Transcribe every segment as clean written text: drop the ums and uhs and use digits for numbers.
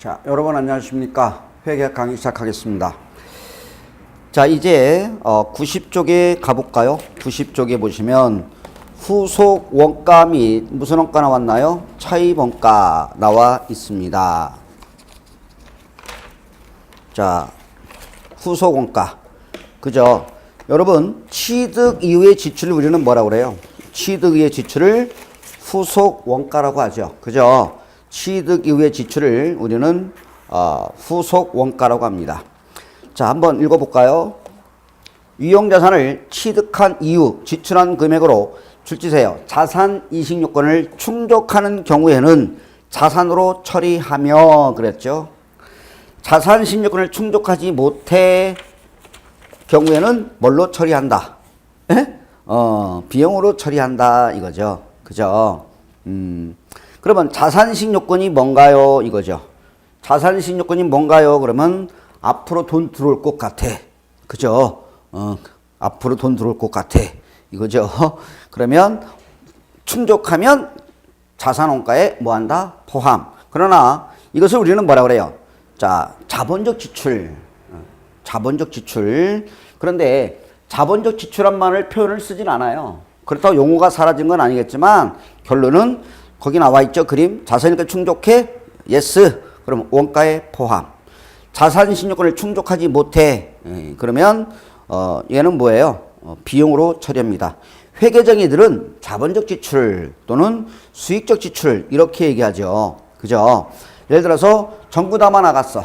자, 여러분 안녕하십니까? 회계 강의 시작하겠습니다. 자, 이제 90쪽에 가볼까요? 90쪽에 보시면 후속 원가 및 무슨 원가 나왔나요? 차입 원가 나와 있습니다. 자, 후속 원가. 그죠? 여러분, 취득 이후의 지출을 우리는 뭐라고 그래요? 취득 이후의 지출을 후속 원가라고 하죠. 그죠? 취득 이후의 지출을 우리는 후속 원가라고 합니다. 자, 한번 읽어볼까요? 유형자산을 취득한 이후 지출한 금액으로 출지세요. 자산 이식 요건을 충족하는 경우에는 자산으로 처리하며 그랬죠. 자산 이식 요건을 충족하지 못해 경우에는 뭘로 처리한다? 에? 비용으로 처리한다 이거죠. 그죠? 그러면 자산이식 요건이 뭔가요? 이거죠. 자산이식 요건이 뭔가요? 그러면 앞으로 돈 들어올 것 같아. 그죠? 앞으로 돈 들어올 것 같아. 이거죠. 그러면 충족하면 자산원가에 뭐한다? 포함. 그러나 이것을 우리는 뭐라 그래요? 자, 자본적 지출. 자본적 지출. 그런데 자본적 지출한 말을 표현을 쓰진 않아요. 그렇다고 용어가 사라진 건 아니겠지만 결론은 거기 나와 있죠. 그림. 자산이니까 충족해? 예스. 그럼 원가에 포함. 자산이식 요건을 충족하지 못해. 그러면 얘는 뭐예요? 비용으로 처리합니다. 회계정의들은 자본적 지출 또는 수익적 지출 이렇게 얘기하죠. 그죠? 예를 들어서 전구 담아 나갔어.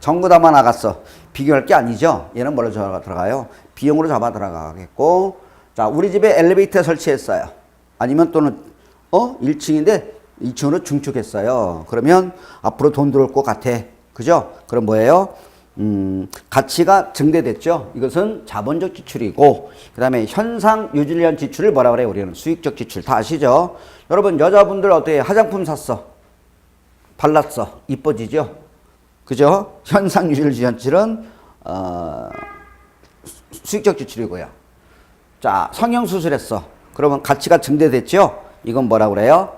전구 담아 나갔어. 비교할 게 아니죠. 얘는 뭘로 들어가요? 비용으로 잡아 들어가겠고, 자, 우리 집에 엘리베이터 설치했어요. 아니면 또는 1층인데 2층으로 중축했어요. 그러면 앞으로 돈 들어올 것 같아. 그죠? 그럼 뭐예요? 가치가 증대됐죠. 이것은 자본적 지출이고, 그 다음에 현상 유지를 위한 지출을 뭐라 그래요? 우리는 수익적 지출. 다 아시죠? 여러분, 여자분들 어떻게 화장품 샀어? 발랐어. 이뻐지죠? 그죠? 현상 유지를 위한 지출은 수익적 지출이고요. 자, 성형수술했어. 그러면 가치가 증대됐죠? 이건 뭐라 그래요?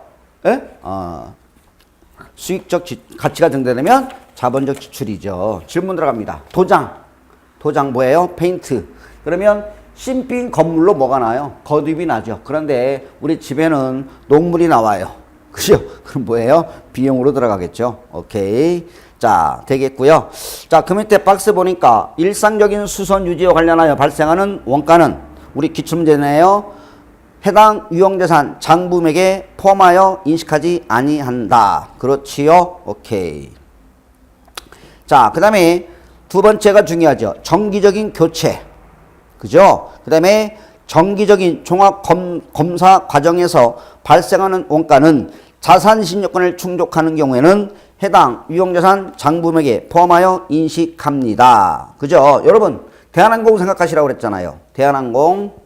예? 수익적 가치가 증대되면 자본적 지출이죠. 질문 들어갑니다. 도장 뭐예요? 페인트. 그러면 신빈 건물로 뭐가 나요? 거듭이 나죠. 그런데 우리 집에는 녹물이 나와요. 그죠? 그럼 뭐예요? 비용으로 들어가겠죠. 오케이. 자, 되겠고요. 자, 그 밑에 박스 보니까 일상적인 수선 유지와 관련하여 발생하는 원가는 우리 기출문제네요. 해당 유형자산 장부맥에 포함하여 인식하지 아니한다. 그렇지요? 오케이. 자, 그 다음에 두 번째가 중요하죠. 정기적인 교체. 그죠? 그 다음에 정기적인 종합검사 과정에서 발생하는 원가는 자산이식 요건을 충족하는 경우에는 해당 유형자산 장부맥에 포함하여 인식합니다. 그죠? 여러분, 대한항공 생각하시라고 그랬잖아요. 대한항공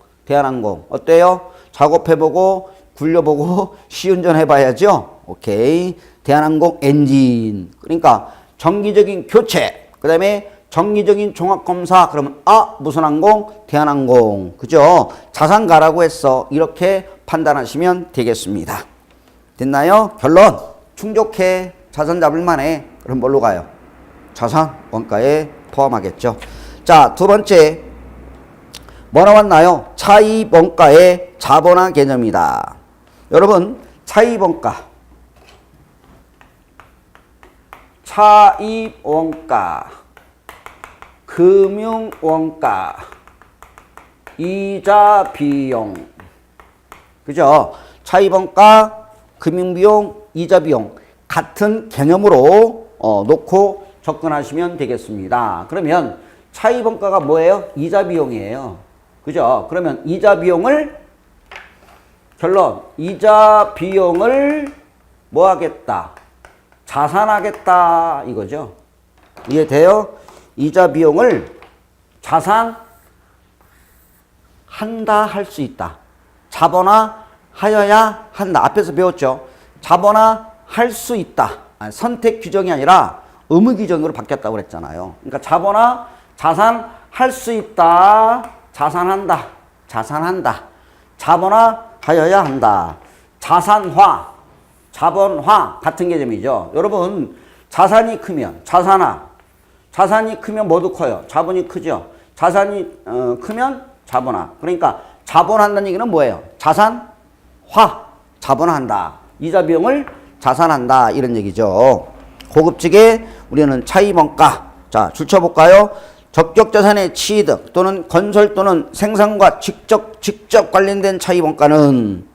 어때요? 작업해보고 굴려보고 시운전 해봐야죠. 오케이. 대한항공 엔진. 그러니까 정기적인 교체. 그 다음에 정기적인 종합검사. 그러면 무슨 항공? 대한항공. 그죠? 자산가라고 했어. 이렇게 판단하시면 되겠습니다. 됐나요? 결론. 충족해. 자산 잡을 만해. 그럼 뭘로 가요? 자산 원가에 포함하겠죠. 자, 두 번째. 뭐 나왔나요? 차입 원가의 자본화 개념이다. 여러분, 차입 원가. 차입 원가. 금융 원가. 이자 비용. 그죠? 차입 원가, 금융 비용, 이자 비용. 같은 개념으로 놓고 접근하시면 되겠습니다. 그러면 차입 원가가 뭐예요? 이자 비용이에요. 그죠? 그러면 이자 비용을 결론 이자 비용을 뭐 하겠다? 자산하겠다 이거죠. 이해돼요? 이자 비용을 자산한다 할 수 있다. 자본화 하여야 한다. 앞에서 배웠죠. 자본화 할 수 있다. 선택 규정이 아니라 의무 규정으로 바뀌었다고 그랬잖아요. 그러니까 자본화 자산할 수 있다. 자산한다. 자본화 하여야 한다. 자산화, 자본화 같은 개념이죠. 여러분, 자산이 크면 자산이 크면 뭐도 커요? 자본이 크죠. 자산이 크면 자본화. 그러니까 자본한다는 얘기는 뭐예요? 자산화, 자본한다. 이자 비용을 자산한다 이런 얘기죠. 고급지게 우리는 차입원가. 자, 줄쳐볼까요? 적격자산의 취이득 또는 건설 또는 생산과 직접 관련된 차입원가는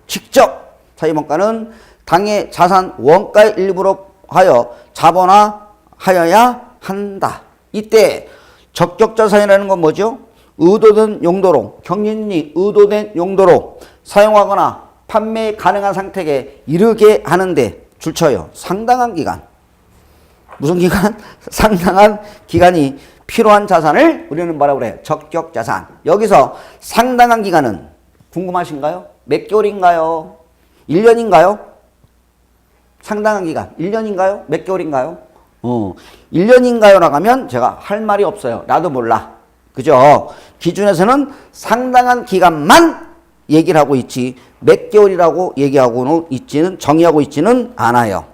당의 자산 원가의 일부로 하여 자본화하여야 한다. 이때 적격자산이라는 건 뭐죠? 의도된 용도로, 경인이 의도된 용도로 사용하거나 판매 가능한 상태에 이르게 하는데 줄쳐요. 상당한 기간. 무슨 기간? 상당한 기간이 필요한 자산을 우리는 뭐라고 그래요? 적격자산. 여기서 상당한 기간은 궁금하신가요? 몇 개월인가요? 1년인가요? 상당한 기간 1년인가요? 몇 개월인가요? 1년인가요? 라고 하면 제가 할 말이 없어요. 나도 몰라. 그죠? 기준에서는 상당한 기간만 얘기를 하고 있지 몇 개월이라고 얘기하고는 있지는 정의하고 있지는 않아요.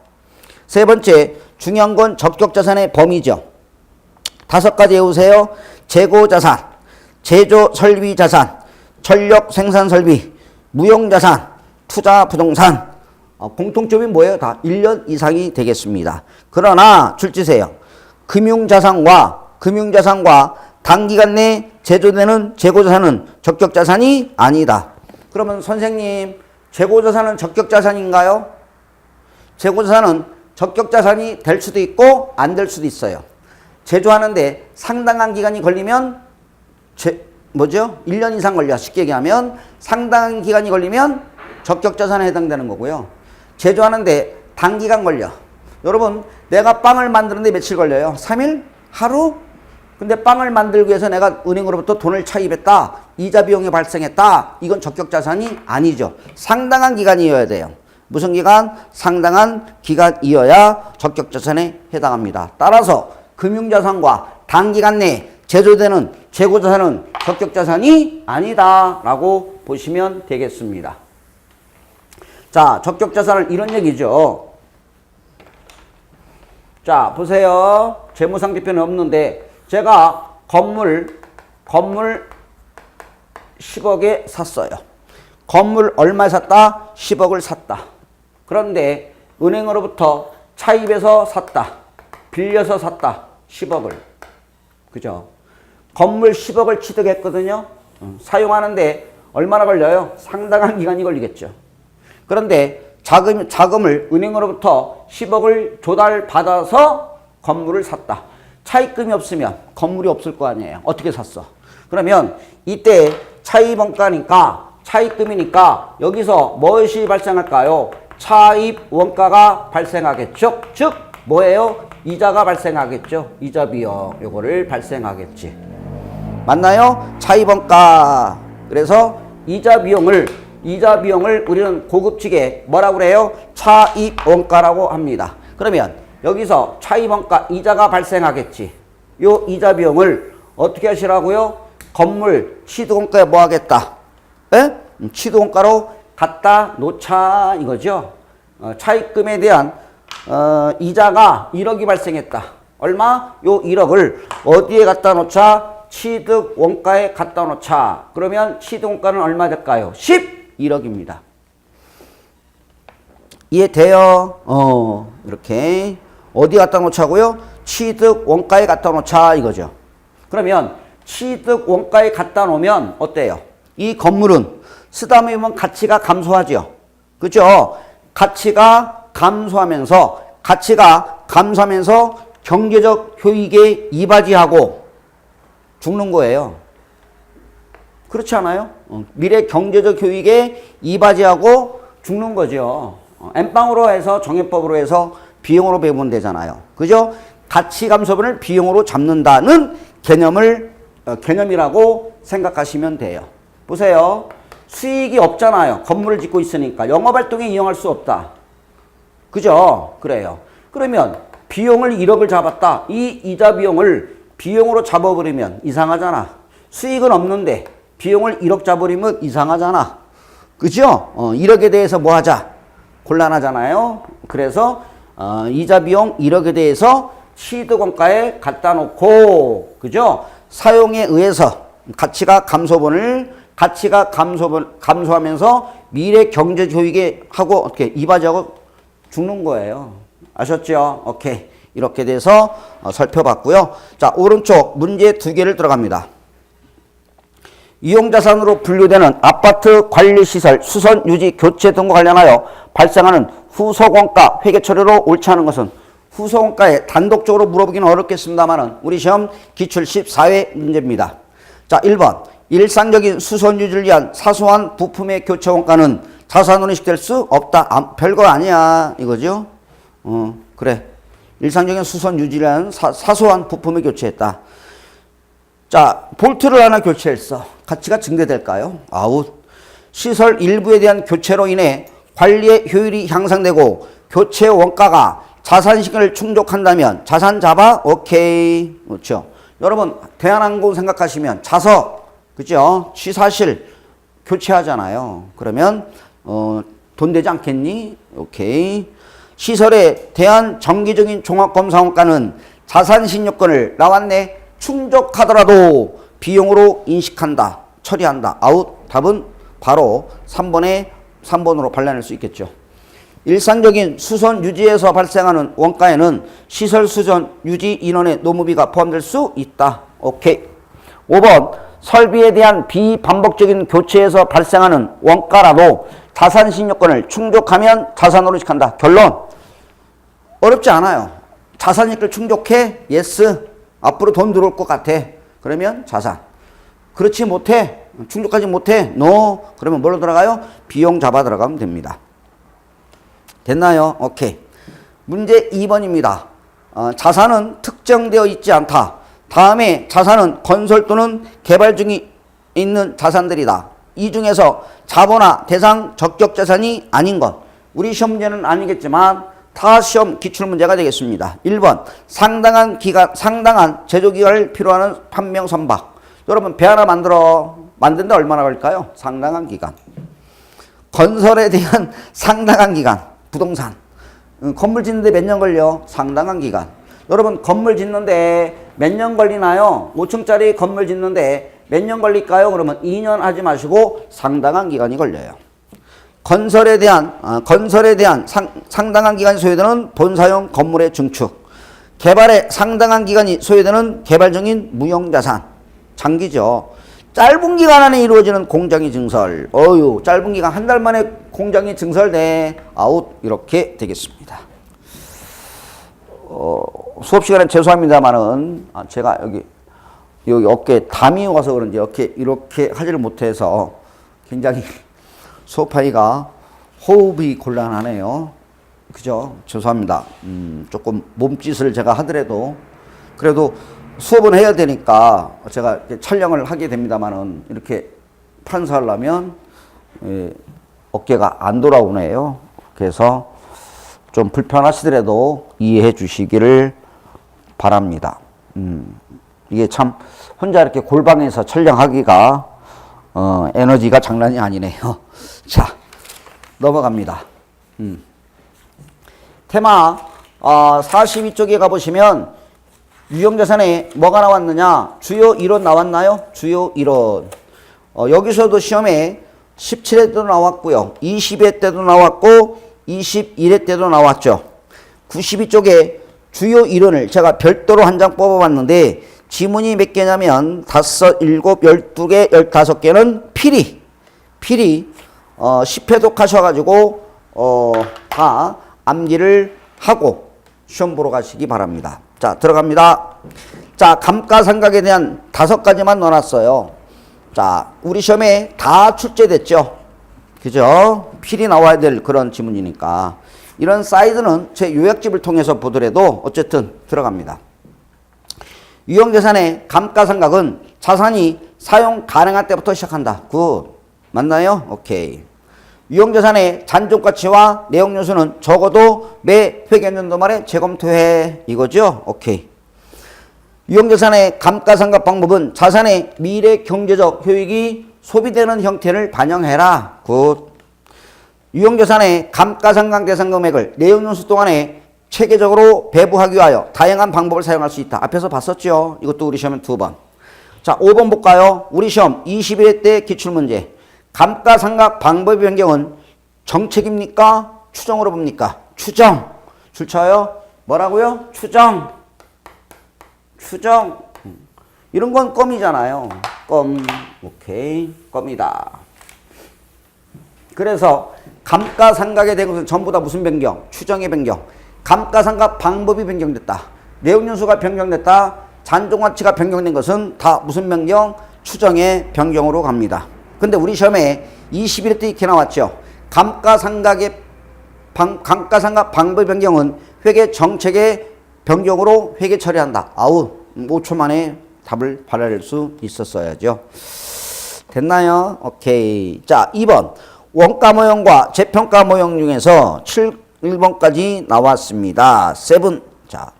세 번째 중요한 건 적격자산의 범위죠. 5가지 외우세요. 재고자산, 제조설비자산, 전력생산설비, 무용자산, 투자부동산. 공통점이 뭐예요? 다 1년 이상이 되겠습니다. 그러나 줄지세요. 금융자산과 단기간 내에 제조되는 재고자산은 적격자산이 아니다. 그러면 선생님, 재고자산은 적격자산인가요? 재고자산은 적격자산이 될 수도 있고 안 될 수도 있어요. 제조하는데 상당한 기간이 걸리면 1년 이상 걸려. 쉽게 얘기하면 상당한 기간이 걸리면 적격자산에 해당되는 거고요. 제조하는데 단기간 걸려. 여러분, 내가 빵을 만드는데 며칠 걸려요? 3일? 하루? 근데 빵을 만들기 위해서 내가 은행으로부터 돈을 차입했다. 이자 비용이 발생했다. 이건 적격자산이 아니죠. 상당한 기간이어야 돼요. 무슨 기간? 상당한 기간이어야 적격자산에 해당합니다. 따라서 금융자산과 단기간 내에 제조되는 재고자산은 적격자산이 아니다 라고 보시면 되겠습니다. 자, 적격자산은 이런 얘기죠. 자, 보세요. 재무상태표는 없는데 제가 건물 10억에 샀어요. 건물 얼마에 샀다? 10억을 샀다. 그런데 은행으로부터 차입해서 샀다. 빌려서 샀다. 10억을. 그죠? 건물 10억을 취득했거든요. 사용하는데 얼마나 걸려요? 상당한 기간이 걸리겠죠. 그런데 자금을 은행으로부터 10억을 조달받아서 건물을 샀다. 차입금이 없으면 건물이 없을 거 아니에요. 어떻게 샀어? 그러면 이때 차입원가니까 차입금이니까 여기서 무엇이 발생할까요? 차입원가가 발생하겠죠. 즉 뭐예요? 이자가 발생하겠죠. 이자 비용 요거를 발생하겠지. 맞나요? 차입원가. 그래서 이자 비용을 우리는 고급지게 뭐라고 그래요? 차입원가라고 합니다. 그러면 여기서 차입원가 이자가 발생하겠지. 요 이자 비용을 어떻게 하시라고요? 건물 취득원가에 뭐 하겠다? 에? 취득원가로 갖다 놓자 이거죠. 차입금에 대한 이자가 1억이 발생했다. 얼마? 요 1억을 어디에 갖다 놓자? 취득원가에 갖다 놓자. 그러면 취득원가는 얼마 될까요? 11억입니다. 이해돼요? 이렇게 어디 갖다 놓자고요? 취득원가에 갖다 놓자 이거죠. 그러면 취득원가에 갖다 놓으면 어때요? 이 건물은 쓰다 보면 가치가 감소하죠. 그죠? 가치가 감소하면서 경제적 효익에 이바지하고 죽는 거예요. 그렇지 않아요? 미래 경제적 효익에 이바지하고 죽는 거죠. 엠빵으로 해서 정해법으로 해서 비용으로 배우면 되잖아요. 그죠? 가치 감소분을 비용으로 잡는다는 개념이라고 생각하시면 돼요. 보세요. 수익이 없잖아요. 건물을 짓고 있으니까 영업활동에 이용할 수 없다. 그죠? 그래요. 그러면 비용을 1억을 잡았다. 이 이자 비용을 비용으로 잡아버리면 이상하잖아. 수익은 없는데 비용을 1억 잡아버리면 이상하잖아. 그죠? 1억에 대해서 뭐 하자? 곤란하잖아요. 그래서 이자 비용 1억에 대해서 취득원가에 갖다 놓고, 그죠? 사용에 의해서 가치가 감소하면서 미래 경제 효익에 하고 어떻게 이바지하고 죽는 거예요. 아셨죠? 오케이. 이렇게 돼서 살펴봤고요. 자, 오른쪽 문제 2개를 들어갑니다. 이용자산으로 분류되는 아파트 관리시설, 수선, 유지, 교체 등과 관련하여 발생하는 후속원가 회계 처리로 옳지 않은 것은 후속원가에 단독적으로 물어보기는 어렵겠습니다만 우리 시험 기출 14회 문제입니다. 자, 1번. 일상적인 수선 유지를 위한 사소한 부품의 교체 원가는 자산으로 인식될 수 없다. 별거 아니야. 이거죠? 그래. 일상적인 수선 유지를 위한 사소한 부품을 교체했다. 자, 볼트를 하나 교체했어. 가치가 증대될까요? 아웃. 시설 일부에 대한 교체로 인해 관리의 효율이 향상되고 교체 원가가 자산 시간을 충족한다면 자산 잡아? 오케이. 그렇죠. 여러분, 대한항공 생각하시면 자석, 그죠? 취사실 교체하잖아요. 그러면 돈 되지 않겠니? 오케이. 시설에 대한 정기적인 종합검사원가는 자산신용권을 나왔네. 충족하더라도 비용으로 인식한다. 처리한다. 아웃. 답은 바로 3번으로 발견할 수 있겠죠. 일상적인 수선 유지에서 발생하는 원가에는 시설 수선 유지 인원의 노무비가 포함될 수 있다. 오케이. 5번. 설비에 대한 비반복적인 교체에서 발생하는 원가라도 자산신용권을 충족하면 자산으로 인식한다. 결론. 어렵지 않아요. 자산이익을 충족해? 예스. 앞으로 돈 들어올 것 같아. 그러면 자산. 그렇지 못해? 충족하지 못해? 노. 그러면 뭘로 들어가요? 비용 잡아 들어가면 됩니다. 됐나요? 오케이. 문제 2번입니다. 자산은 특정되어 있지 않다. 다음에 자산은 건설 또는 개발 중에 있는 자산들이다. 이 중에서 자본화 대상 적격 자산이 아닌 것. 우리 시험 문제는 아니겠지만 타 시험 기출문제가 되겠습니다. 1번. 상당한 제조기간을 필요하는 판명 선박. 여러분, 배 하나 만드는데 얼마나 걸릴까요? 상당한 기간. 건설에 대한 상당한 기간. 부동산. 건물 짓는데 몇 년 걸려? 상당한 기간. 여러분, 건물 짓는데 몇 년 걸리나요? 5층짜리 건물 짓는데 몇 년 걸릴까요? 그러면 2년 하지 마시고 상당한 기간이 걸려요. 건설에 대한 상당한 기간이 소요되는 본사용 건물의 증축. 개발에 상당한 기간이 소요되는 개발 중인 무형자산. 장기죠. 짧은 기간 안에 이루어지는 공장이 증설. 짧은 기간 한 달 만에 공장이 증설돼. 아웃. 이렇게 되겠습니다. 수업 시간에 죄송합니다만은 제가 여기 어깨에 담이 와서 그런지 이렇게 하지를 못해서 굉장히 수업하기가 호흡이 곤란하네요. 그죠? 죄송합니다. 조금 몸짓을 제가 하더라도 그래도 수업은 해야 되니까 제가 촬영을 하게 됩니다만은 이렇게 판사하려면 어깨가 안 돌아오네요. 그래서 좀 불편하시더라도 이해해 주시기를 바랍니다. 이게 참 혼자 이렇게 골방에서 촬영하기가 에너지가 장난이 아니네요. 자, 넘어갑니다. 테마 42쪽에 가보시면 유형자산에 뭐가 나왔느냐? 주요 이론 나왔나요? 주요 이론. 여기서도 시험에 17회 때도 나왔고요. 20회 때도 나왔고 21회 때도 나왔죠. 92쪽에 주요 이론을 제가 별도로 한 장 뽑아봤는데 지문이 몇 개냐면 5, 7, 12개, 15개는 필히 10회독 하셔가지고 다 암기를 하고 시험 보러 가시기 바랍니다. 자, 들어갑니다. 자, 감가상각에 대한 5가지만 넣어놨어요. 자, 우리 시험에 다 출제됐죠. 그죠? 필히 나와야 될 그런 지문이니까. 이런 사이드는 제 요약집을 통해서 보더라도 어쨌든 들어갑니다. 유형자산의 감가상각은 자산이 사용 가능할 때부터 시작한다. 굿. 맞나요? 오케이. 유형자산의 잔존가치와 내용요소는 적어도 매 회계연도 말에 재검토해. 이거죠? 오케이. 유형자산의 감가상각 방법은 자산의 미래 경제적 효익이 소비되는 형태를 반영해라. 굿. 유형자산의 감가상각 대상 금액을 내용요소 동안에 체계적으로 배부하기 위하여 다양한 방법을 사용할 수 있다. 앞에서 봤었죠. 이것도 우리 시험에 2번. 자, 5번 볼까요? 우리 시험 21회 때 기출문제. 감가상각 방법의 변경은 정책입니까? 추정으로 봅니까? 추정. 줄 쳐요? 뭐라고요? 추정. 추정. 이런 건 껌이잖아요. 껌. 오케이. 껌이다. 그래서 감가상각에 대한 것은 전부 다 무슨 변경? 추정의 변경. 감가상각 방법이 변경됐다. 내용연수가 변경됐다. 잔존가치가 변경된 것은 다 무슨 변경? 추정의 변경으로 갑니다. 근데 우리 시험에 21회 때 이렇게 나왔죠. 감가상각 방법의 변경은 회계 정책의 변경으로 회계 처리한다. 아우, 5초 만에 답을 발휘할 수 있었어야죠. 됐나요? 오케이. 자, 2번. 원가 모형과 재평가 모형 중에서 1번까지 나왔습니다. 7. 자,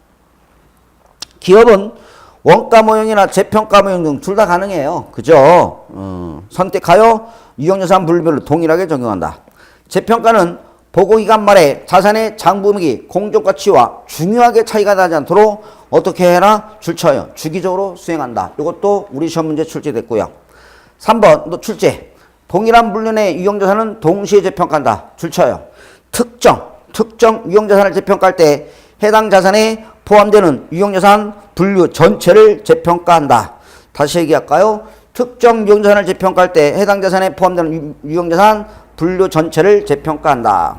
기업은 원가 모형이나 재평가 모형 중 둘 다 가능해요. 그죠? 선택하여 유형자산 분류별로 동일하게 적용한다. 재평가는 보고기간 말에 자산의 장부목이 공정가치와 중요하게 차이가 나지 않도록 어떻게 해라? 줄쳐요. 주기적으로 수행한다. 이것도 우리 시험 문제 출제됐고요. 3번 또 출제. 동일한 분류의 유형자산은 동시에 재평가한다. 줄쳐요. 특정 유형자산을 재평가할 때 해당 자산에 포함되는 유형자산 분류 전체를 재평가한다. 다시 얘기할까요? 특정 유형자산을 재평가할 때 해당 자산에 포함되는 유형자산 분류 전체를 재평가한다.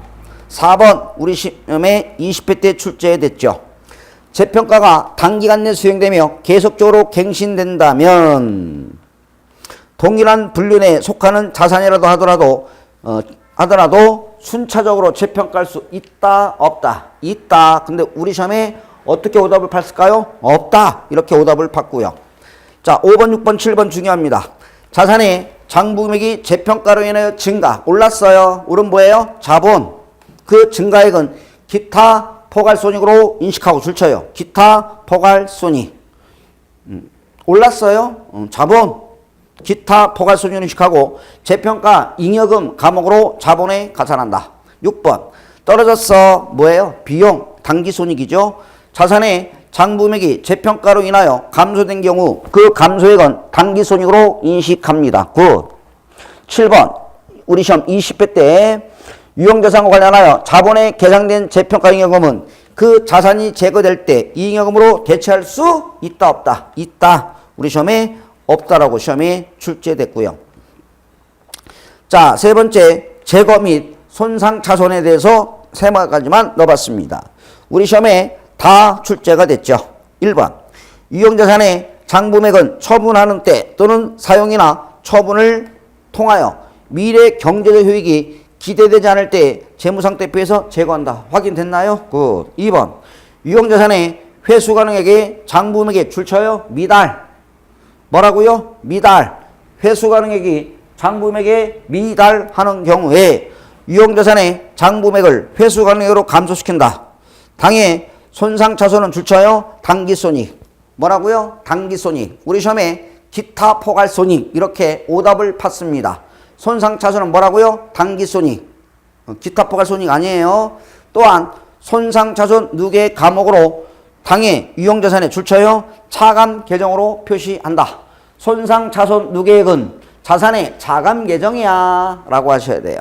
4번 우리 시험에 20회 때 출제됐죠. 재평가가 단기간 내 수행되며 계속적으로 갱신된다면 동일한 분류 내에 속하는 자산이라도 하더라도 순차적으로 재평가할 수 있다 없다? 있다. 근데 우리 시험에 어떻게 오답을 팠을까요? 없다. 이렇게 오답을 팠고요. 자, 5번, 6번, 7번 중요합니다. 자산의 장부금액이 재평가로 인하여 증가, 올랐어요. 오른 뭐예요? 자본. 그 증가액은 기타 포괄손익으로 인식하고 줄쳐요. 기타 포괄손익. 올랐어요. 자본. 기타 포괄손익을 인식하고 재평가 잉여금 감옥으로 자본에 가산한다. 6번. 떨어졌어. 뭐예요? 비용. 당기손익이죠. 자산의 장부금액이 재평가로 인하여 감소된 경우 그 감소액은 당기손익으로 인식합니다. 9. 7번 우리 시험 20회 때 유형자산과 관련하여 자본에 계상된 재평가 잉여금은 그 자산이 제거될 때 잉여금으로 대체할 수 있다 없다? 있다. 우리 시험에 없다라고 시험에 출제됐고요. 자, 세 번째 제거 및 손상 차손에 대해서 세 가지만 넣어봤습니다. 우리 시험에 다 출제가 됐죠. 1번 유형자산의 장부금액은 처분하는 때 또는 사용이나 처분을 통하여 미래 경제적 효익이 기대되지 않을 때 재무상태표에서 제거한다. 확인됐나요? 굿. 2번 유형자산의 회수 가능액의 장부금액에 줄쳐요. 미달. 뭐라고요? 미달. 회수 가능액이 장부금액에 미달하는 경우에 유형자산의 장부금액을 회수 가능액으로 감소시킨다. 당해 손상차손은 줄쳐요. 당기손익. 뭐라고요? 당기손익. 우리 시험에 기타 포괄손익 이렇게 오답을 팠습니다. 손상차손은 뭐라고요? 당기손익. 기타 포괄손익 아니에요. 또한 손상차손 누계 감옥으로 당해 유형자산에 줄쳐요. 차감 계정으로 표시한다. 손상차손 누계액은 자산의 차감 계정이야 라고 하셔야 돼요.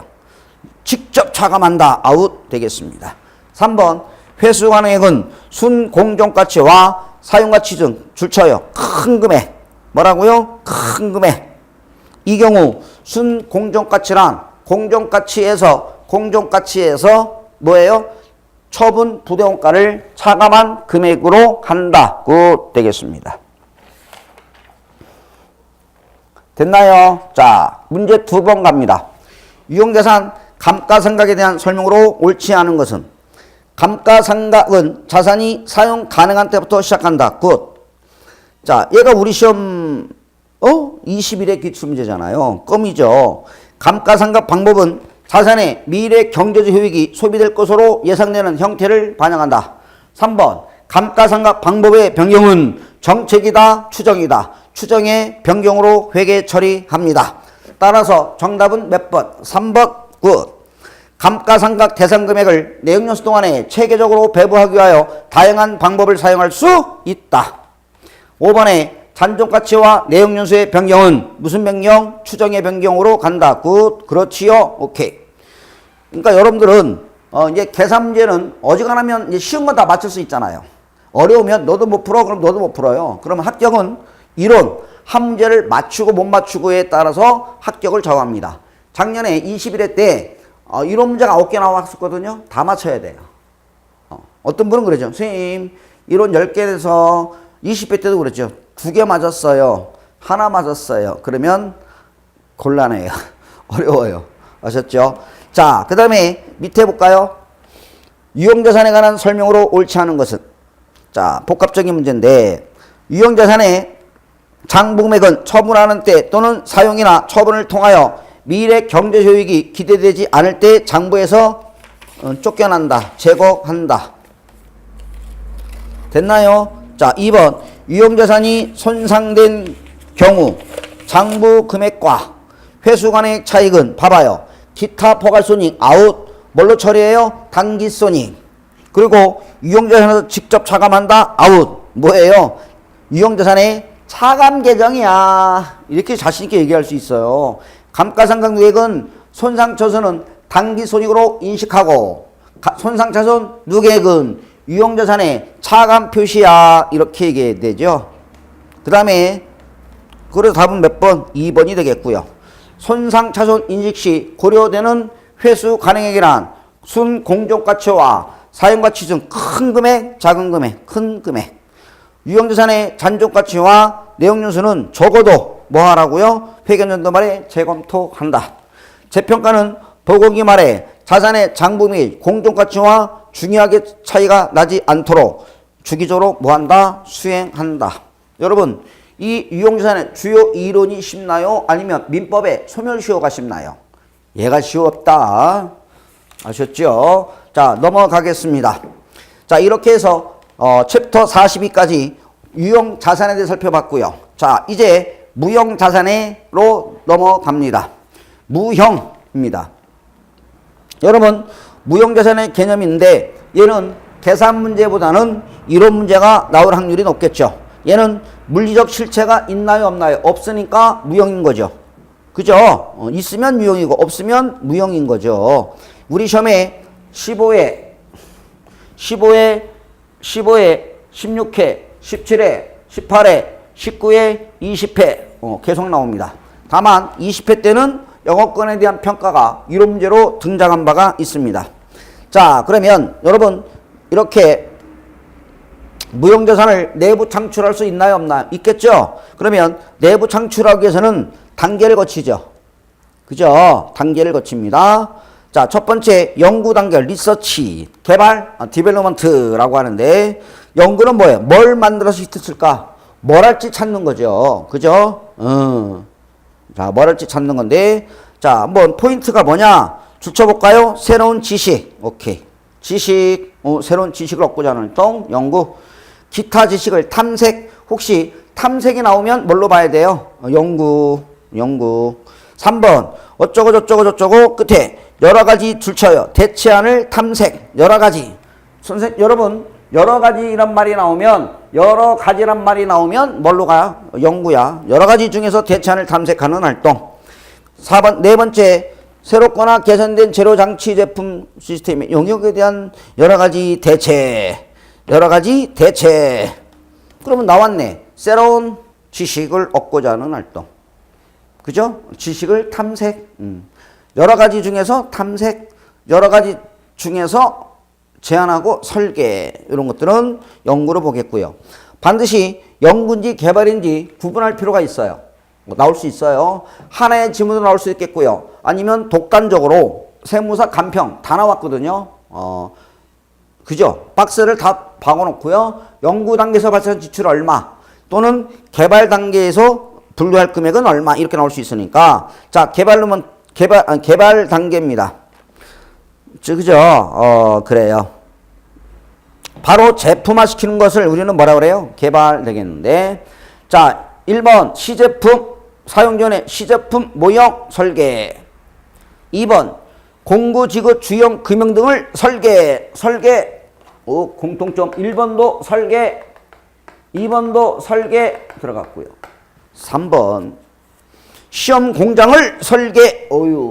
직접 차감한다. 아웃 되겠습니다. 3번 회수 가능액은 순공정가치와 사용가치 등 줄쳐요. 큰 금액. 뭐라고요? 큰 금액. 이 경우 순공정가치란 공정가치에서 뭐예요? 처분 부대원가를 차감한 금액으로 한다. 그 되겠습니다. 됐나요? 자, 문제 2번 갑니다. 유형자산 감가상각에 대한 설명으로 옳지 않은 것은 감가상각은 자산이 사용 가능한 때부터 시작한다. 굿. 자, 얘가 우리 시험 21회 기출문제잖아요. 껌이죠. 감가상각 방법은 자산의 미래 경제적 효익이 소비될 것으로 예상되는 형태를 반영한다. 3번 감가상각 방법의 변경은 정책이다, 추정이다. 추정의 변경으로 회계 처리합니다. 따라서 정답은 몇 번? 3번. 굿. 감가상각 대상 금액을 내역연수 동안에 체계적으로 배부하기 위하여 다양한 방법을 사용할 수 있다. 5번에 잔존가치와 내역연수의 변경은 무슨 변경? 추정의 변경으로 간다. 굿. 그렇지요. 오케이. 그러니까 여러분들은 이제 계산 문제는 어지간하면 이제 쉬운 건 다 맞출 수 있잖아요. 어려우면 너도 못 풀어? 그럼 너도 못 풀어요. 그럼 합격은 이론 한 문제를 맞추고 못 맞추고에 따라서 합격을 정합니다. 작년에 21회 때 이론 문제가 9개 나왔었거든요. 다 맞춰야 돼요. 어떤 분은 그러죠. 선생님 이론 10개 돼서 20회 때도 그랬죠. 2개 맞았어요. 하나 맞았어요. 그러면 곤란해요. 어려워요. 아셨죠? 자, 그 다음에 밑에 볼까요? 유형자산에 관한 설명으로 옳지 않은 것은? 자, 복합적인 문제인데 유형자산의 장부금액은 처분하는 때 또는 사용이나 처분을 통하여 미래 경제효익이 기대되지 않을 때 장부에서 쫓겨난다. 제거한다. 됐나요? 자, 2번 유형자산이 손상된 경우 장부 금액과 회수 간의 차익은 봐봐요. 기타 포괄손익 아웃. 뭘로 처리해요? 단기손익. 그리고 유형자산에서 직접 차감한다. 아웃. 뭐예요? 유형자산의 차감 계정이야. 이렇게 자신있게 얘기할 수 있어요. 감가상각 누계액은 손상차손은 단기손익으로 인식하고 손상차손 누계액은 유형자산의 차감 표시야. 이렇게 얘기해야 되죠. 그 다음에 그래서 답은 몇 번? 2번이 되겠고요. 손상차손 인식 시 고려되는 회수 가능액이란 순공정가치와 사용가치 중 큰 금액, 작은 금액, 큰 금액. 유형자산의 잔존가치와 내역연수는 적어도 뭐 하라고요? 회계연도 말에 재검토한다. 재평가는 보고기 말에 자산의 장부 및 공정가치와 중요하게 차이가 나지 않도록 주기적으로 뭐한다? 수행한다. 여러분 이 유형자산의 주요 이론이 쉽나요? 아니면 민법의 소멸시효가 쉽나요? 얘가 쉬웠다. 아셨죠? 자, 넘어가겠습니다. 자, 이렇게 해서 챕터 42까지 유형자산에 대해 살펴봤고요. 자, 이제 무형자산으로 넘어갑니다. 무형입니다. 여러분 무형자산의 개념인데 얘는 계산 문제보다는 이론 문제가 나올 확률이 높겠죠. 얘는 물리적 실체가 있나요 없나요? 없으니까 무형인 거죠. 그죠? 있으면 유형이고 없으면 무형인 거죠. 우리 시험에 15회, 16회, 17회, 18회, 19회, 20회 계속 나옵니다. 다만 20회 때는 영어권에 대한 평가가 이론 문제로 등장한 바가 있습니다. 자, 그러면 여러분 이렇게 무형자산을 내부 창출할 수 있나요 없나요? 있겠죠? 그러면 내부 창출하기 위해서는 단계를 거치죠. 그죠? 단계를 거칩니다. 자, 첫 번째 연구 단계 리서치, 개발, 디벨로먼트라고 하는데 연구는 뭐예요? 뭘 만들어서 히트칠까? 뭘 할지 찾는 거죠. 그죠? 자, 뭘 할지 찾는 건데 자, 한번 포인트가 뭐냐? 줄쳐볼까요? 새로운 지식. 오케이. 지식, 새로운 지식을 얻고자 하는 활동, 연구. 기타 지식을 탐색. 혹시 탐색이 나오면 뭘로 봐야 돼요? 연구. 3번 어쩌고 끝에 여러가지 줄쳐요. 대체안을 탐색. 여러가지. 여러분 여러가지란 말이 나오면 여러가지란 말이 나오면 뭘로 가요? 연구야. 여러가지 중에서 대체안을 탐색하는 활동. 4번 네 번째 새롭거나 개선된 재료장치 제품 시스템의 용역에 대한 여러가지 대체. 그러면 나왔네. 새로운 지식을 얻고자 하는 활동. 그죠? 지식을 탐색. 여러가지 중에서 탐색. 여러가지 중에서 제안하고 설계. 이런 것들은 연구로 보겠고요. 반드시 연구인지 개발인지 구분할 필요가 있어요. 나올 수 있어요. 하나의 지문으로 나올 수 있겠고요. 아니면 독단적으로 세무사 간평 다 나왔거든요. 그죠? 박스를 다 박아놓고요. 연구 단계에서 발생한 지출 얼마 또는 개발 단계에서 분류할 금액은 얼마 이렇게 나올 수 있으니까 자, 개발 단계입니다. 그죠? 그래요. 바로 제품화 시키는 것을 우리는 뭐라 그래요? 개발 되겠는데 자, 1번 시제품 사용 전에 시제품 모형 설계. 2번 공구, 지구, 주형, 금형 등을 설계. 공통점 1번도 설계, 2번도 설계 들어갔고요. 3번 시험 공장을 설계.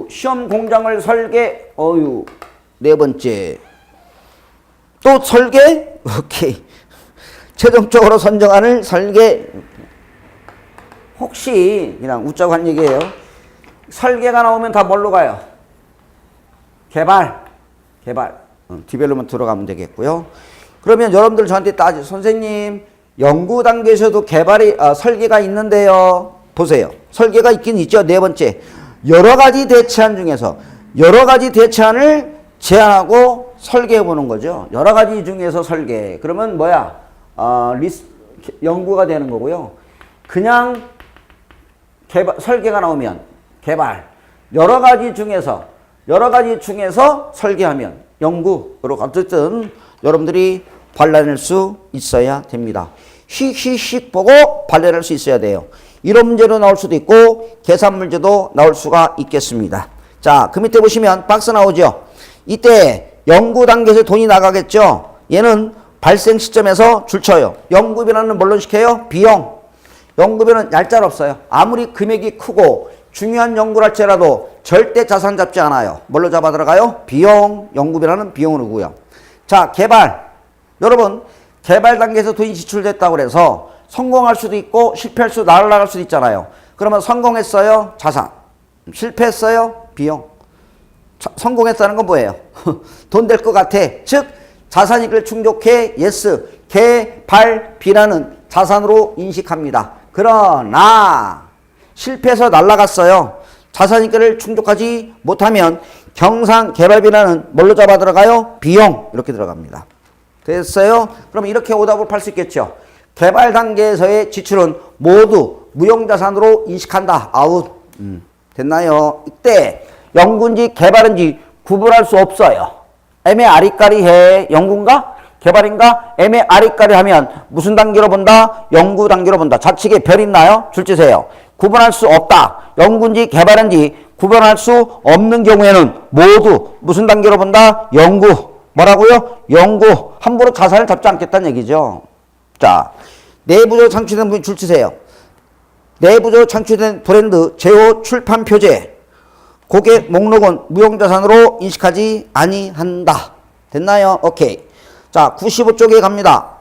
시험 공장을 설계. 네 번째 또 설계. 오케이. 최종적으로 선정안을 설계. 혹시 그냥 웃자고 한 얘기예요. 설계가 나오면 다 뭘로 가요? 개발. 디벨롭먼트 들어가면 되겠고요. 그러면 여러분들 저한테 선생님 연구 단계에서도 설계가 있는데요. 보세요. 설계가 있긴 있죠. 네 번째 여러 가지 대체안 중에서 여러 가지 대체안을 제안하고 설계해 보는 거죠. 여러 가지 중에서 설계. 그러면 뭐야? 연구가 되는 거고요. 그냥 설계가 나오면 개발. 여러 가지 중에서 설계하면 연구로 어쨌든 여러분들이 발라낼 수 있어야 됩니다. 휙휙휙 보고 발라낼 수 있어야 돼요. 이론 문제로 나올 수도 있고 계산 문제도 나올 수가 있겠습니다. 자, 그 밑에 보시면 박스 나오죠. 이때 연구 단계에서 돈이 나가겠죠. 얘는 발생 시점에서 줄쳐요. 연구비라는 뭘로 시켜요? 비용. 연구비는 얄짤 없어요. 아무리 금액이 크고 중요한 연구를 할지라도 절대 자산 잡지 않아요. 뭘로 잡아 들어가요? 비용. 연구비라는 비용으로 오고요. 자, 개발. 여러분, 개발 단계에서 돈이 지출됐다고 해서 성공할 수도 있고 실패할 수도 날아갈 수도 있잖아요. 그러면 성공했어요? 자산. 실패했어요? 비용. 성공했다는 건 뭐예요? 돈 될 것 같아. 즉 자산이익을 충족해 예스. 개발비라는 자산으로 인식합니다. 그러나 실패해서 날아갔어요. 자산이익을 충족하지 못하면 경상개발비라는 뭘로 잡아 들어가요? 비용. 이렇게 들어갑니다. 됐어요? 그럼 이렇게 오답을 팔 수 있겠죠. 개발 단계에서의 지출은 모두 무형자산으로 인식한다. 아웃. 됐나요? 이때 연구인지 개발인지 구분할 수 없어요. 애매아리까리해. 연구인가? 개발인가? 애매아리까리하면 무슨 단계로 본다? 연구 단계로 본다. 좌측에 별 있나요? 줄 주세요. 구분할 수 없다. 연구인지 개발인지 구분할 수 없는 경우에는 모두 무슨 단계로 본다? 연구. 뭐라고요? 연구. 함부로 자산을 잡지 않겠다는 얘기죠. 자, 내부적으로 창출된 분이 줄 주세요. 내부적으로 창출된 브랜드 제호 출판 표제. 고객 목록은 무형자산으로 인식하지 아니한다. 됐나요? 오케이. 자, 95쪽에 갑니다.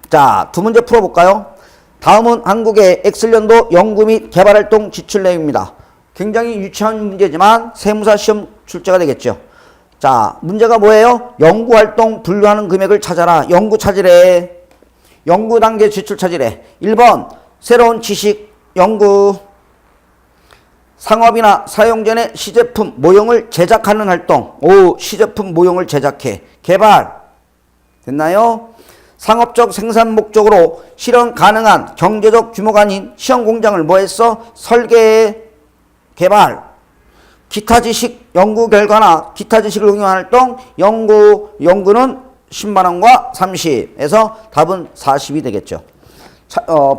자, 두 문제 풀어볼까요? 다음은 한국의 X년도 연구 및 개발활동 지출 내용입니다. 굉장히 유치한 문제지만 세무사 시험 출제가 되겠죠. 자, 문제가 뭐예요? 연구활동 분류하는 금액을 찾아라. 연구 찾으래. 연구 단계 지출 찾으래. 1번 새로운 지식 연구. 상업이나 사용 전에 시제품 모형을 제작하는 활동. 시제품 모형을 제작해. 개발. 됐나요? 상업적 생산 목적으로 실현 가능한 경제적 규모가 아닌 시험 공장을 뭐 했어? 설계, 개발. 기타 지식 연구 결과나 기타 지식을 응용하는 활동. 연구는 10만원과 30에서 답은 40이 되겠죠.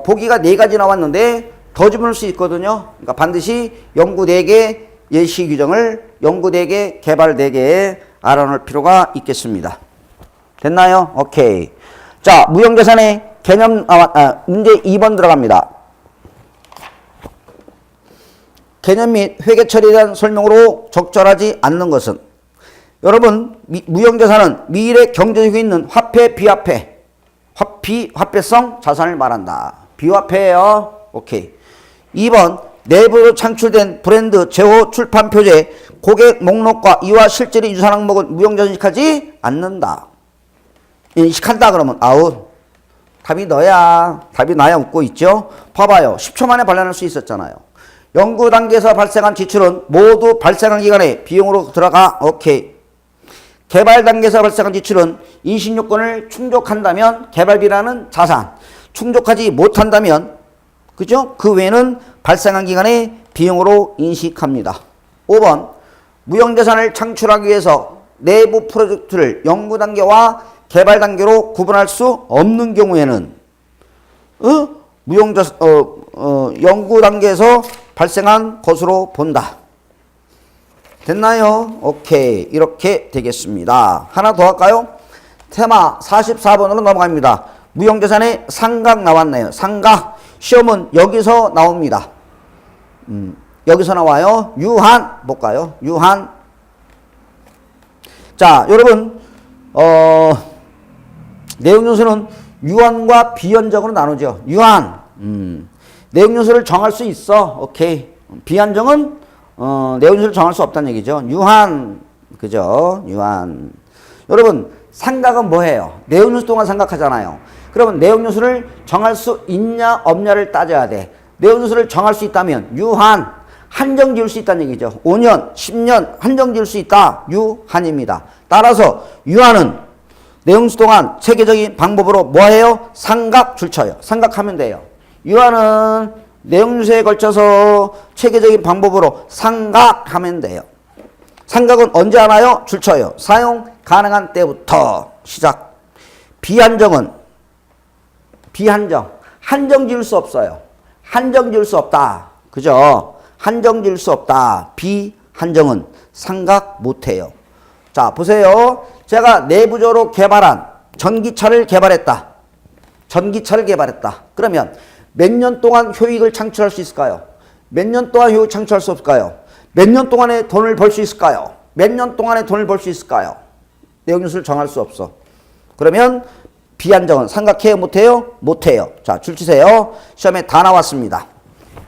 보기가 4가지 나왔는데 더 집어넣을 수 있거든요. 그러니까 반드시 연구 4개, 예시 규정을 연구 4개, 개발 4개에 알아놓을 필요가 있겠습니다. 됐나요? 오케이. 자, 무형자산의 개념 문제 2번 들어갑니다. 개념 및 회계 처리에 대한 설명으로 적절하지 않는 것은 여러분 무형자산은 미래 경제적이 있는 화폐, 비화폐, 비화폐성 자산을 말한다. 비화폐예요. 오케이. 2번 내부로 창출된 브랜드, 제호, 출판 표제, 고객 목록과 이와 실제로 유사한 항목은 무형자산 인식하지 않는다. 인식한다 그러면 아웃. 답이 너야. 답이 나야 웃고 있죠. 봐봐요. 10초 만에 발견할 수 있었잖아요. 연구 단계에서 발생한 지출은 모두 발생한 기간에 비용으로 들어가. 오케이. 개발 단계에서 발생한 지출은 인식 요건을 충족한다면 개발비라는 자산, 충족하지 못한다면 그죠? 그 외에는 발생한 기간에 비용으로 인식합니다. 5번 무형자산을 창출하기 위해서 내부 프로젝트를 연구 단계와 개발 단계로 구분할 수 없는 경우에는 연구 단계에서 발생한 것으로 본다. 됐나요? 오케이. 이렇게 되겠습니다. 하나 더 할까요? 테마 44번으로 넘어갑니다. 무형자산의 상각 나왔네요. 상각. 시험은 여기서 나옵니다. 여기서 나와요. 유한 볼까요? 유한. 자, 여러분 내용 요소는 유한과 비한정으로 나누죠. 유한. 내용 요소를 정할 수 있어. 오케이. 비한정은 내용 요소를 정할 수 없다는 얘기죠. 유한. 그죠? 유한. 여러분 상각은 뭐예요? 내용 요소 동안 상각하잖아요. 그러면 내용 요소를 정할 수 있냐 없냐를 따져야 돼. 내용 요소를 정할 수 있다면 유한. 한정 지을 수 있다는 얘기죠. 5년, 10년 한정 지을 수 있다. 유한입니다. 따라서 유한은 내용 요소 동안 체계적인 방법으로 뭐해요? 상각 줄쳐요. 상각하면 돼요. 유한은 내용 요소에 걸쳐서 체계적인 방법으로 상각하면 돼요. 상각은 언제 하나요? 줄쳐요. 사용 가능한 때부터 시작. 비한정은 비한정. 한정 지을 수 없어요. 한정 지을 수 없다. 그죠? 한정 지을 수 없다. 비한정은 상각 못해요. 자, 보세요. 제가 내부적으로 개발한 전기차를 개발했다. 전기차를 개발했다. 그러면 몇 년 동안 효익을 창출할 수 있을까요? 몇 년 동안 효익을 창출할 수 없을까요? 몇 년 동안에 돈을 벌 수 있을까요? 몇 년 동안에 돈을 벌 수 있을까요? 내용 요소를 정할 수 없어. 그러면 비한정은 상각해요? 못해요? 못해요. 자, 줄 치세요. 시험에 다 나왔습니다.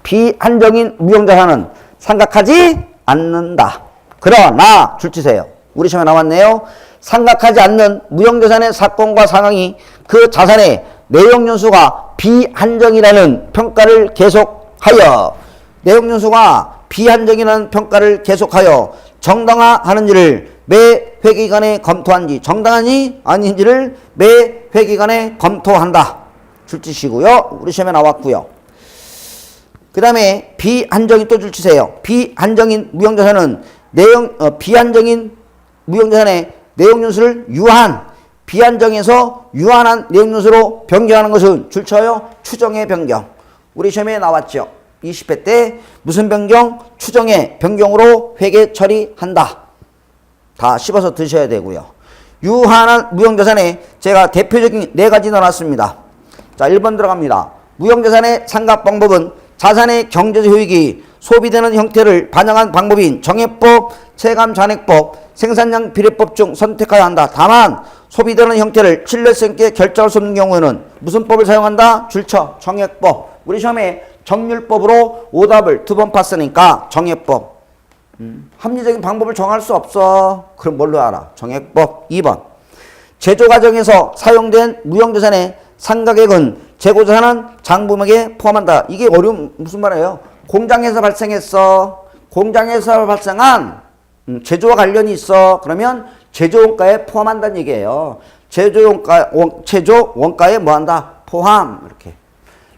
비한정인 무형자산은 상각하지 않는다. 그러나 줄 치세요. 우리 시험에 나왔네요. 상각하지 않는 무형자산의 사건과 상황이 그 자산의 내용 요소가 비한정이라는 평가를 계속하여 내용 요소가 비한정이라는 평가를 계속하여 정당화하는지를 매 회기간에 검토한지 정당한지 아닌지를 매 회기간에 검토한다. 줄치시고요. 우리 시험에 나왔고요. 그 다음에 비한정인 또 줄치세요. 비한정인 무형자산은 비한정인 무형자산의 내용 요소를 유한 비한정에서 유한한 내용 요소로 변경하는 것은 줄쳐요. 추정의 변경. 우리 시험에 나왔죠. 20회 때 무슨 변경? 추정의 변경으로 회계 처리한다. 다 씹어서 드셔야 되고요. 유한한 무형자산에 제가 대표적인 4가지 넣어놨습니다. 자, 1번 들어갑니다. 무형자산의 상각 방법은 자산의 경제적 효익이 소비되는 형태를 반영한 방법인 정해법, 체감잔액법, 생산량 비례법 중 선택해야 한다. 다만 소비되는 형태를 신뢰성 있게 결정할 수 없는 경우에는 무슨 법을 사용한다? 줄쳐 정액법. 우리 시험에 정률법으로 오답을 2번 봤으니까 정액법. 합리적인 방법을 정할 수 없어. 그럼 뭘로 알아? 정액법. 2번. 제조 과정에서 사용된 무형자산의 상각액은 재고자산은 장부목에 포함한다. 이게 어려운 무슨 말이에요? 공장에서 발생했어. 공장에서 발생한 제조와 관련이 있어. 그러면 제조원가에 포함한다는 얘기예요. 제조 원가에 뭐한다? 포함. 이렇게.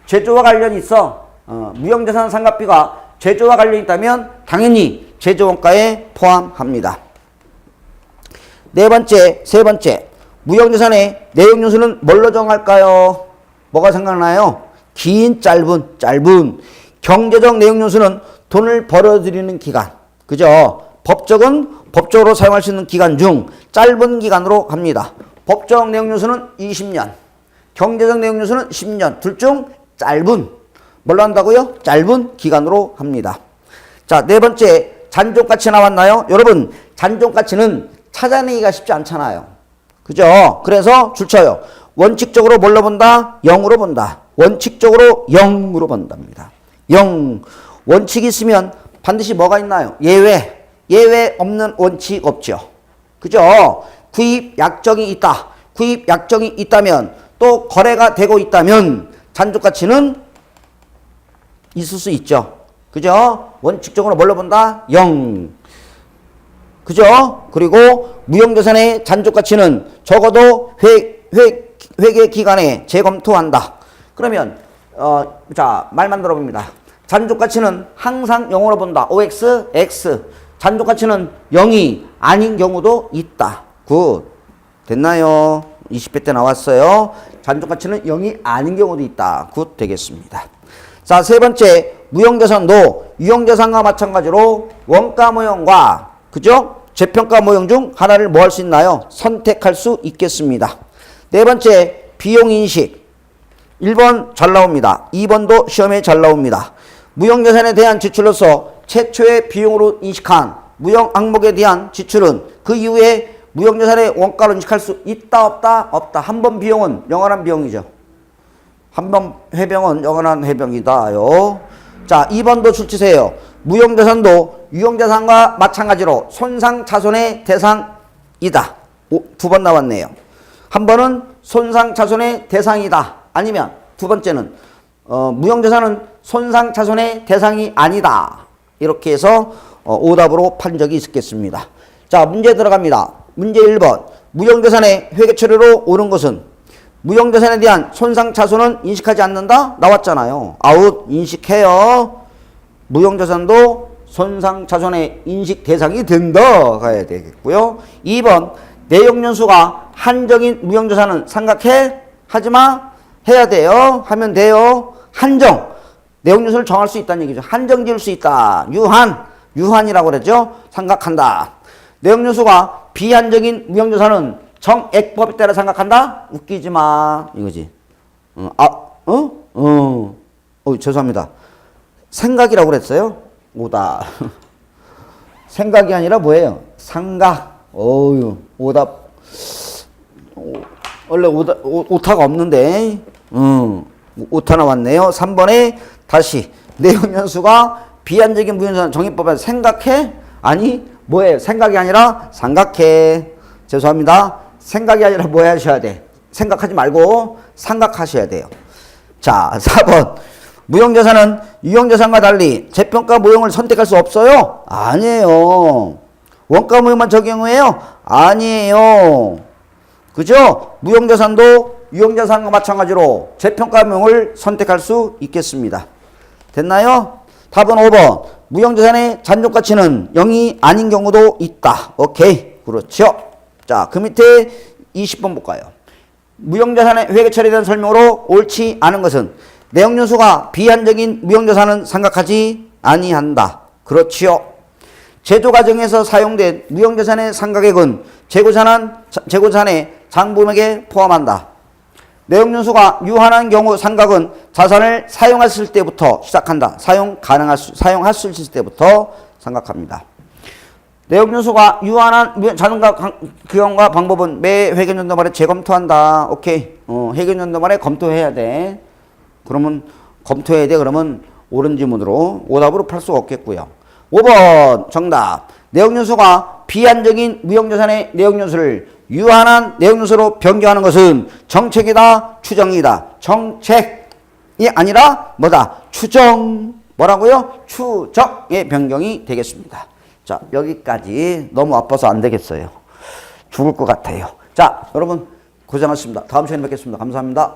제조와 관련이 있어. 무형자산 상각비가 제조와 관련이 있다면 당연히 제조원가에 포함합니다. 세 번째. 무형자산의 내용 요소는 뭘로 정할까요? 뭐가 생각나요? 긴, 짧은. 경제적 내용 요소는 돈을 벌어들이는 기간. 그죠? 법적으로 사용할 수 있는 기간 중 짧은 기간으로 합니다. 법적 내용 요소는 20년. 경제적 내용 요소는 10년. 둘 중 짧은. 뭘로 한다고요? 짧은 기간으로 합니다. 자, 4번째. 잔존가치 나왔나요? 여러분, 잔존가치는 찾아내기가 쉽지 않잖아요. 그죠? 그래서 줄쳐요. 원칙적으로 뭘로 본다? 0으로 본다. 원칙적으로 0으로 본답니다. 0. 원칙이 있으면 반드시 뭐가 있나요? 예외 없는 원칙 없죠. 그죠? 구입 약정이 있다. 구입 약정이 있다면 또 거래가 되고 있다면 잔존가치는 있을 수 있죠. 그죠? 원칙적으로 뭘로 본다? 0. 그죠? 그리고 무형자산의 잔존가치는 적어도 회계 기간에 재검토한다. 그러면 자, 말만 들어봅니다. 잔존가치는 항상 0으로 본다. OX, X. 잔존가치는 0이 아닌 경우도 있다. 굿. 됐나요? 20회 때 나왔어요. 잔존가치는 0이 아닌 경우도 있다. 굿 되겠습니다. 자, 3번째. 무형자산도 유형자산과 마찬가지로 원가 모형과 그죠? 재평가 모형 중 하나를 뭐 할 수 있나요? 선택할 수 있겠습니다. 네 번째, 비용 인식. 1번 잘 나옵니다. 2번도 시험에 잘 나옵니다. 무형자산에 대한 지출로서 최초의 비용으로 인식한 무형 항목에 대한 지출은 그 이후에 무형자산의 원가로 인식할 수 있다, 없다? 없다. 한 번 비용은 영원한 비용이죠. 한 번 해병은 영원한 해병이다요. 자, 2번도 출제세요. 무형자산도 유형자산과 마찬가지로 손상차손의 대상이다. 두 번 나왔네요. 한 번은 손상차손의 대상이다. 아니면 두 번째는 무형자산은 손상차손의 대상이 아니다. 이렇게 해서 오답으로 판 적이 있겠습니다. 자, 문제 들어갑니다. 문제 1번. 무형자산의 회계처리로 옳은 것은 무형자산에 대한 손상차손은 인식하지 않는다? 나왔잖아요. 아웃. 인식해요. 무형자산도 손상차손의 인식 대상이 된다. 가야 되겠고요. 2번. 내용연수가 한정인 무형자산은 삼각해? 하지마. 해야 돼요. 하면 돼요. 한정. 내용연수를 정할 수 있다는 얘기죠. 한정 지을 수 있다. 유한. 유한이라고 그랬죠. 삼각한다. 내용연수가 비한정인 무형자산은 정액법에 따라 생각한다? 웃기지 마. 이거지. 죄송합니다. 생각이라고 그랬어요? 오다. 생각이 아니라 뭐예요? 상각. 오답. 원래 오타가 없는데. 오타 나왔네요. 3번에 다시 내용연수가 비한정인 무형자산 정액법에 생각해? 아니, 뭐예요? 생각이 아니라 삼각해. 죄송합니다. 생각이 아니라 뭐 하셔야 돼? 생각하지 말고 삼각하셔야 돼요. 자, 4번. 무형자산은 유형자산과 달리 재평가 모형을 선택할 수 없어요? 아니에요. 원가 모형만 적용해요? 아니에요. 그죠? 무형자산도 유형자산과 마찬가지로 재평가 모형을 선택할 수 있겠습니다. 됐나요? 답은 5번. 무형자산의 잔존가치는 0이 아닌 경우도 있다. 오케이. 그렇죠. 자, 그 밑에 20번 볼까요? 무형자산의 회계처리에 대한 설명으로 옳지 않은 것은 내용연수가 비한정인 무형자산은 생각하지 아니한다. 그렇지요. 제조 과정에서 사용된 무형자산의 상각액은 재고자산의 장부액에 포함한다. 내용연수가 유한한 경우 상각은 자산을 사용했을 때부터 시작한다. 사용할 수 있을 때부터 생각합니다. 내용연수가 유한한 자산가 규형과 방법은 매 회계연도 말에 재검토한다. 오케이. 회계연도 말에 검토해야 돼. 그러면 검토해야 돼. 그러면 옳은 지문으로 오답으로 팔 수가 없겠고요. 5번 정답. 내용연수가 비한정인 무형자산의 내용연수를 유한한 내용연수로 변경하는 것은 정책이다, 추정이다. 정책이 아니라 뭐다? 추정. 뭐라고요? 추정의 변경이 되겠습니다. 자, 여기까지. 너무 아파서 안 되겠어요. 죽을 것 같아요. 자, 여러분 고생하셨습니다. 다음 시간에 뵙겠습니다. 감사합니다.